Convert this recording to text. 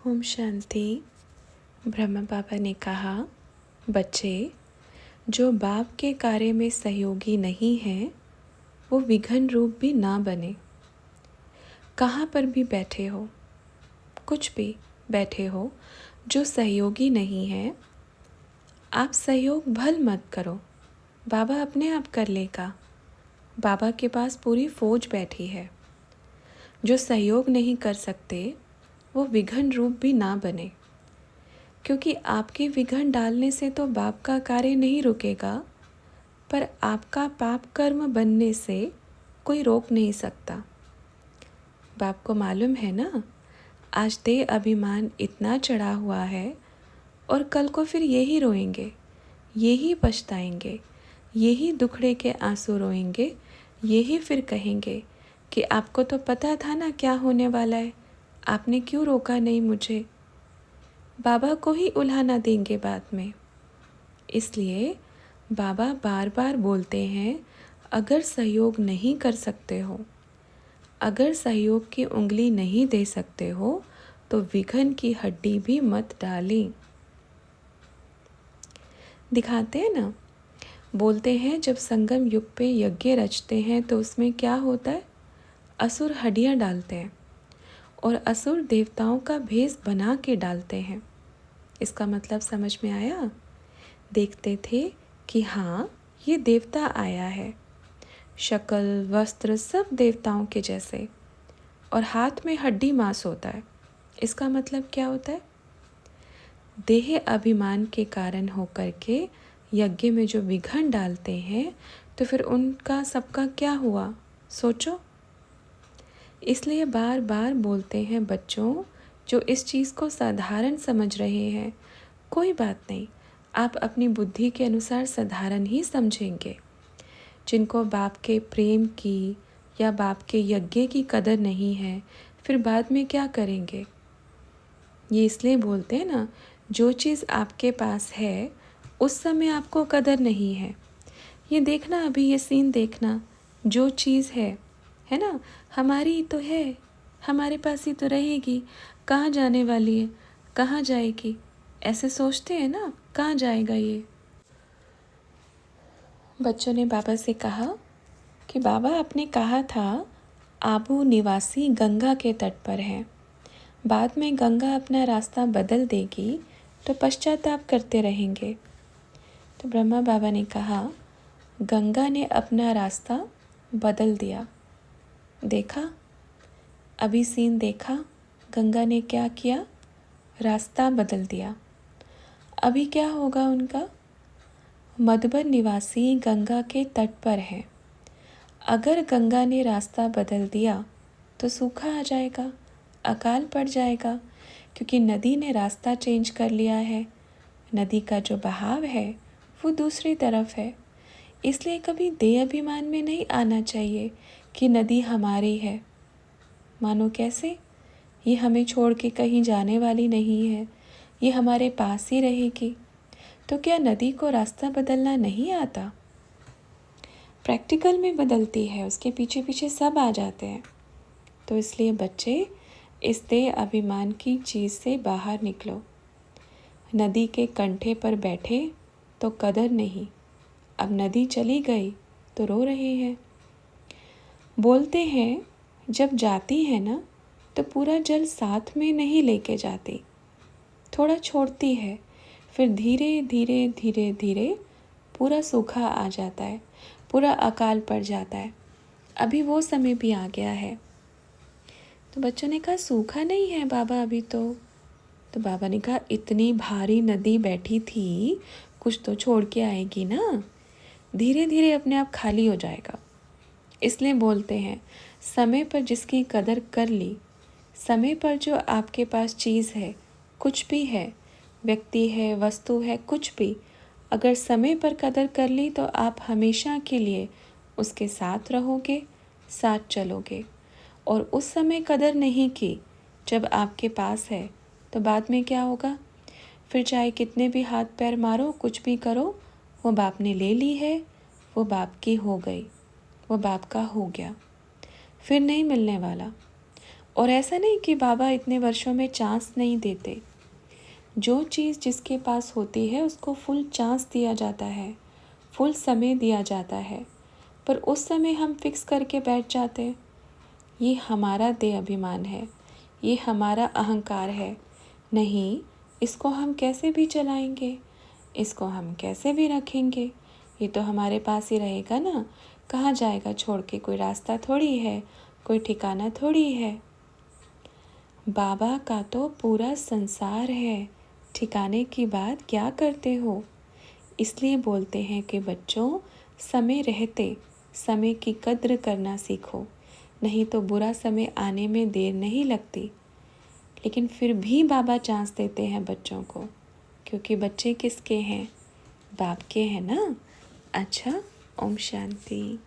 ओम शांति। ब्रह्मा बाबा ने कहा, बच्चे, जो बाप के कार्य में सहयोगी नहीं है वो विघन रूप भी ना बने। कहाँ पर भी बैठे हो, कुछ भी बैठे हो, जो सहयोगी नहीं है, आप सहयोग भल मत करो। बाबा अपने आप कर लेगा। बाबा के पास पूरी फौज बैठी है। जो सहयोग नहीं कर सकते वो विघन रूप भी ना बने, क्योंकि आपके विघन डालने से तो बाप का कार्य नहीं रुकेगा, पर आपका पाप कर्म बनने से कोई रोक नहीं सकता। बाप को मालूम है ना, आज देह अभिमान इतना चढ़ा हुआ है और कल को फिर यही रोएंगे, यही पछताएंगे, यही दुखड़े के आंसू रोएंगे, यही फिर कहेंगे कि आपको तो पता था ना क्या होने वाला है, आपने क्यों रोका नहीं मुझे। बाबा को ही उल्हाना देंगे बाद में। इसलिए बाबा बार बार बोलते हैं, अगर सहयोग नहीं कर सकते हो, अगर सहयोग की उंगली नहीं दे सकते हो तो विघन की हड्डी भी मत डालें। दिखाते हैं ना, बोलते हैं जब संगम युग पे यज्ञ रचते हैं तो उसमें क्या होता है, असुर हड्डियाँ डालते हैं और असुर देवताओं का भेष बना के डालते हैं। इसका मतलब समझ में आया। देखते थे कि हाँ, ये देवता आया है, शक्ल वस्त्र सब देवताओं के जैसे, और हाथ में हड्डी मांस होता है। इसका मतलब क्या होता है, देह अभिमान के कारण होकर के यज्ञ में जो विघन डालते हैं तो फिर उनका सबका क्या हुआ, सोचो। इसलिए बार बार बोलते हैं बच्चों, जो इस चीज़ को साधारण समझ रहे हैं, कोई बात नहीं, आप अपनी बुद्धि के अनुसार साधारण ही समझेंगे। जिनको बाप के प्रेम की या बाप के यज्ञ की कदर नहीं है, फिर बाद में क्या करेंगे। ये इसलिए बोलते हैं ना, जो चीज़ आपके पास है उस समय आपको कदर नहीं है। ये देखना, अभी ये सीन देखना, जो चीज़ है ना, हमारी ही तो है, हमारे पास ही तो रहेगी, कहाँ जाने वाली है, कहाँ जाएगी, ऐसे सोचते हैं ना, कहाँ जाएगा ये। बच्चों ने बाबा से कहा कि बाबा आपने कहा था आबू निवासी गंगा के तट पर है, बाद में गंगा अपना रास्ता बदल देगी तो पश्चाताप करते रहेंगे। तो ब्रह्मा बाबा ने कहा, गंगा ने अपना रास्ता बदल दिया। देखा, अभी सीन देखा, गंगा ने क्या किया, रास्ता बदल दिया। अभी क्या होगा उनका, मधुबन निवासी गंगा के तट पर है। अगर गंगा ने रास्ता बदल दिया तो सूखा आ जाएगा, अकाल पड़ जाएगा, क्योंकि नदी ने रास्ता चेंज कर लिया है। नदी का जो बहाव है वो दूसरी तरफ है। इसलिए कभी देह अभिमान में नहीं आना चाहिए कि नदी हमारी है। मानो कैसे, ये हमें छोड़ के कहीं जाने वाली नहीं है, ये हमारे पास ही रहेगी। तो क्या नदी को रास्ता बदलना नहीं आता? प्रैक्टिकल में बदलती है, उसके पीछे पीछे सब आ जाते हैं। तो इसलिए बच्चे, इस देह अभिमान की चीज़ से बाहर निकलो। नदी के कंठे पर बैठे तो कदर नहीं, अब नदी चली गई तो रो रहे हैं। बोलते हैं जब जाती है ना तो पूरा जल साथ में नहीं लेके जाती, थोड़ा छोड़ती है, फिर धीरे धीरे धीरे धीरे पूरा सूखा आ जाता है, पूरा अकाल पड़ जाता है। अभी वो समय भी आ गया है। तो बच्चों ने कहा, सूखा नहीं है बाबा अभी तो बाबा ने कहा, इतनी भारी नदी बैठी थी, कुछ तो छोड़ के आएगी ना, धीरे धीरे अपने आप खाली हो जाएगा। इसलिए बोलते हैं, समय पर जिसकी कदर कर ली, समय पर जो आपके पास चीज़ है, कुछ भी है, व्यक्ति है, वस्तु है, कुछ भी, अगर समय पर कदर कर ली तो आप हमेशा के लिए उसके साथ रहोगे, साथ चलोगे। और उस समय कदर नहीं की, जब आपके पास है, तो बाद में क्या होगा, फिर चाहे कितने भी हाथ पैर मारो, कुछ भी करो, वो बाप ने ले ली है, वो बाप की हो गई, वो बाप का हो गया, फिर नहीं मिलने वाला। और ऐसा नहीं कि बाबा इतने वर्षों में चांस नहीं देते। जो चीज़ जिसके पास होती है उसको फुल चांस दिया जाता है, फुल समय दिया जाता है, पर उस समय हम फिक्स करके बैठ जाते। ये हमारा देह अभिमान है, ये हमारा अहंकार है। नहीं, इसको हम कैसे भी चलाएंगे, इसको हम कैसे भी रखेंगे, ये तो हमारे पास ही रहेगा ना, कहाँ जाएगा छोड़ के, कोई रास्ता थोड़ी है, कोई ठिकाना थोड़ी है। बाबा का तो पूरा संसार है, ठिकाने की बात क्या करते हो। इसलिए बोलते हैं कि बच्चों, समय रहते समय की कद्र करना सीखो, नहीं तो बुरा समय आने में देर नहीं लगती। लेकिन फिर भी बाबा चांस देते हैं बच्चों को, क्योंकि बच्चे किसके हैं, बाप के हैं ना। अच्छा, ओम शांति।